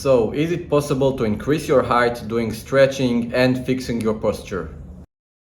So, is it possible to increase your height doing stretching and fixing your posture?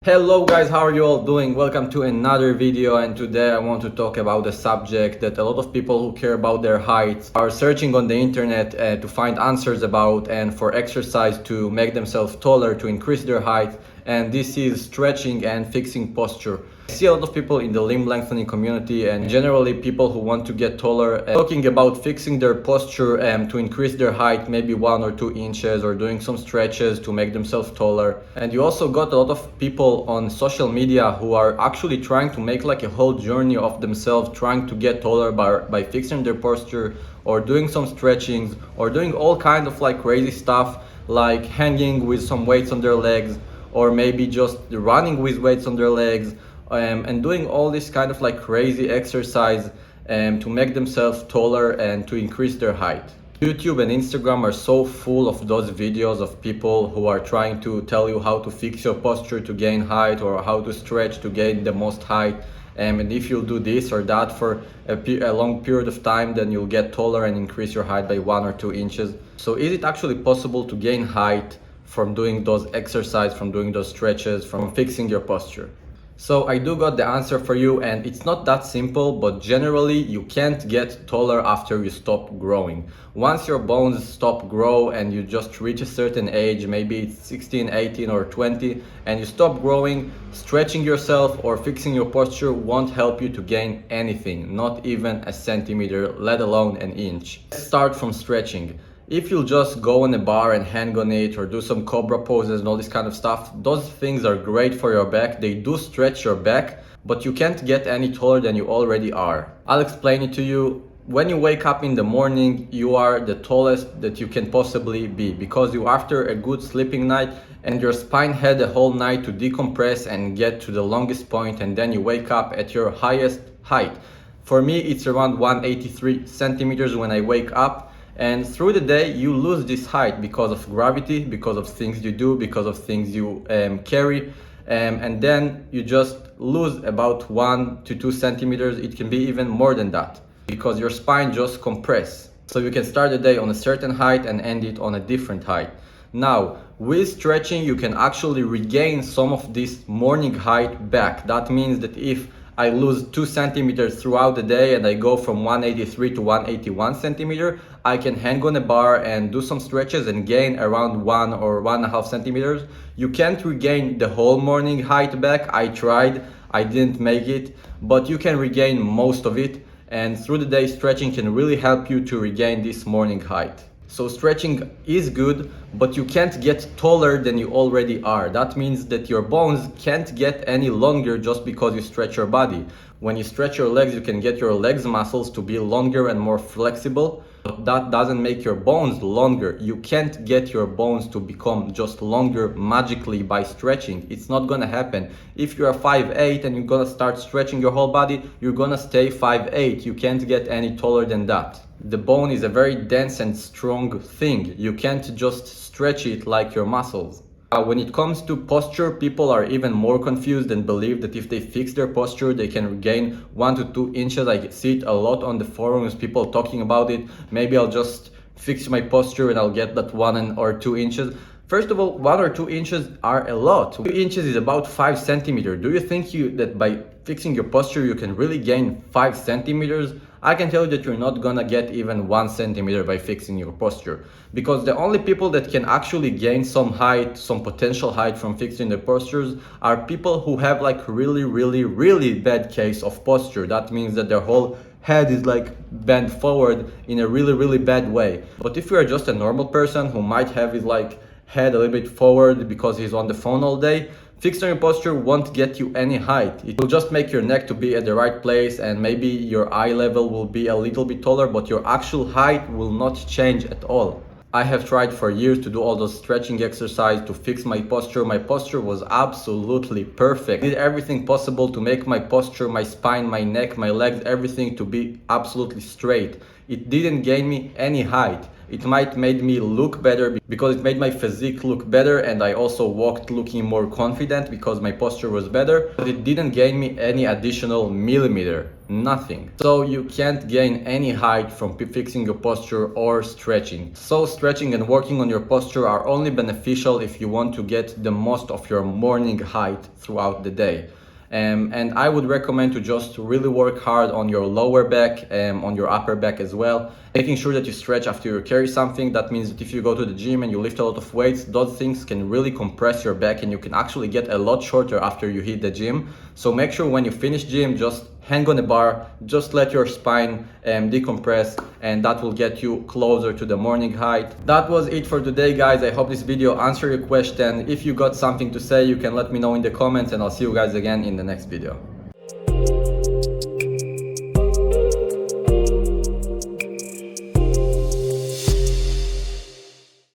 Hello guys, how are you all doing? Welcome to another video, and today I want to talk about a subject that a lot of people who care about their height are searching on the internet to find answers about, and for exercise to make themselves taller, to increase their height, and this is stretching and fixing posture. I see a lot of people in the limb lengthening community and generally people who want to get taller talking about fixing their posture to increase their height maybe 1 or 2 inches, or doing some stretches to make themselves taller. And you also got a lot of people on social media who are actually trying to make like a whole journey of themselves, trying to get taller by fixing their posture or doing some stretchings or doing all kind of like crazy stuff, like hanging with some weights on their legs, or maybe just running with weights on their legs, and doing all this kind of like crazy exercise to make themselves taller and to increase their height. YouTube and Instagram are so full of those videos of people who are trying to tell you how to fix your posture to gain height, or how to stretch to gain the most height. And if you'll do this or that for a long period of time, then you'll get taller and increase your height by 1 or 2 inches. So is it actually possible to gain height from doing those exercises, from doing those stretches, from fixing your posture? So I do got the answer for you, and it's not that simple, but generally you can't get taller after you stop growing. Once your bones stop grow and you just reach a certain age, maybe it's 16, 18 or 20, and you stop growing, stretching yourself or fixing your posture won't help you to gain anything, not even a centimeter, let alone an inch. Let's start from stretching. If you'll just go on a bar and hang on it, or do some cobra poses and all this kind of stuff, those things are great for your back. They do stretch your back, but you can't get any taller than you already are. I'll explain it to you. When you wake up in the morning, you are the tallest that you can possibly be, because you after a good sleeping night and your spine had a whole night to decompress and get to the longest point, and then you wake up at your highest height. For me, it's around 183 centimeters when I wake up. And through the day you lose this height because of gravity, because of things you do, because of things you carry, and then you just lose about 1 to 2 centimeters. It can be even more than that, because your spine just compress. So you can start the day on a certain height and end it on a different height. Now, with stretching you can actually regain some of this morning height back. That means that if I lose 2 centimeters throughout the day and I go from 183 to 181 centimeter, I can hang on a bar and do some stretches and gain around 1 or 1.5 centimeters. You can't regain the whole morning height back. I tried, I didn't make it, but you can regain most of it. And through the day, stretching can really help you to regain this morning height. So stretching is good, but you can't get taller than you already are. That means that your bones can't get any longer just because you stretch your body. When you stretch your legs, you can get your legs muscles to be longer and more flexible, but that doesn't make your bones longer. You can't get your bones to become just longer magically by stretching. It's not gonna happen. If you are 5'8" and you're gonna start stretching your whole body, you're gonna stay 5'8". You can't get any taller than that. The bone is a very dense and strong thing. You can't just stretch it like your muscles. When it comes to posture, people are even more confused and believe that if they fix their posture, they can regain 1 to 2 inches. I see it a lot on the forums, people talking about it. Maybe I'll just fix my posture and I'll get that 1 or 2 inches. First of all, 1 or 2 inches are a lot. 2 inches is about 5 centimeters. Do you think that by fixing your posture you can really gain 5 centimeters? I can tell you that you're not gonna get even 1 centimeter by fixing your posture, because the only people that can actually gain some height, some potential height from fixing their postures are people who have like really bad case of posture. That means that their whole head is like bent forward in a really bad way. But if you're just a normal person who might have his like head a little bit forward because he's on the phone all day, fixing your posture won't get you any height. It will just make your neck to be at the right place, and maybe your eye level will be a little bit taller, but your actual height will not change at all. I have tried for years to do all those stretching exercises to fix my posture. My posture was absolutely perfect. I did everything possible to make my posture, my spine, my neck, my legs, everything to be absolutely straight. It didn't gain me any height. It might made me look better because it made my physique look better, and I also walked looking more confident because my posture was better, but it didn't gain me any additional millimeter, nothing. So you can't gain any height from fixing your posture or stretching. So stretching and working on your posture are only beneficial if you want to get the most of your morning height throughout the day. And I would recommend to just really work hard on your lower back, on your upper back as well, making sure that you stretch after you carry something. That means that if you go to the gym and you lift a lot of weights, those things can really compress your back and you can actually get a lot shorter after you hit the gym. So make sure when you finish gym, just hang on the bar, just let your spine decompress, and that will get you closer to the morning height. That was it for today, guys. I hope this video answered your question. If you got something to say, you can let me know in the comments, and I'll see you guys again in the next video.